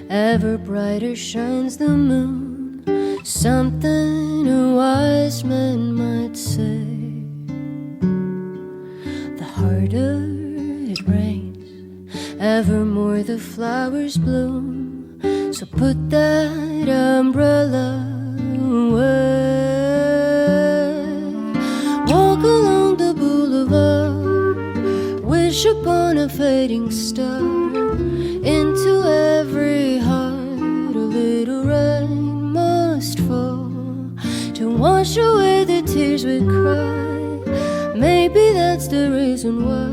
ever brighter shines the moon. Something a wise man might say. The harder it rains, evermore the flowers bloom. So put that umbrella away. Walk along the boulevard, wish upon a fading star. Into every heart a little rain must fall to wash away the tears we cry. Maybe that's the reason why.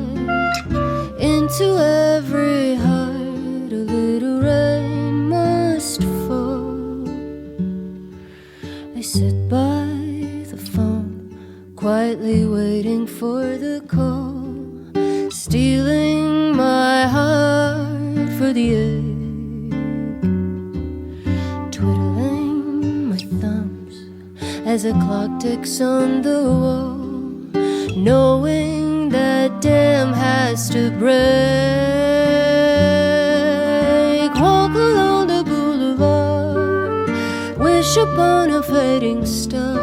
Into every heart a little rain must fall. I sit by the phone, quietly waiting for the call, stealing my heart for the ache, twiddling my thumbs as a clock ticks on the wall, knowing that dam has to break. Walk along the boulevard, wish upon a fading star.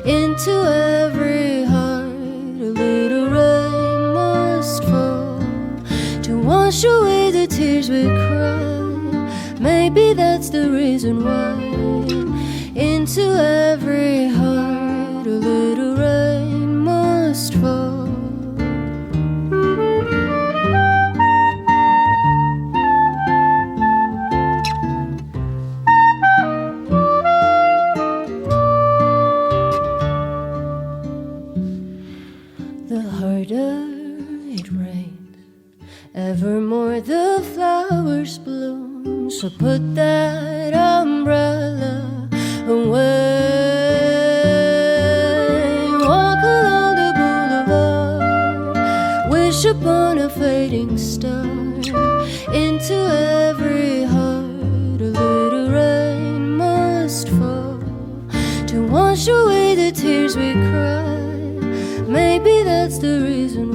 Into every heart a little rain must fall to wash away the tears we cry. Maybe that's the reason why. Into every heart a little rain must fall. The harder it rains, evermore the flowers bloom. So put that umbrella away. Walk along the boulevard, wish upon a fading star. Into every heart a little rain must fall to wash away the tears we cry. Maybe that's the reason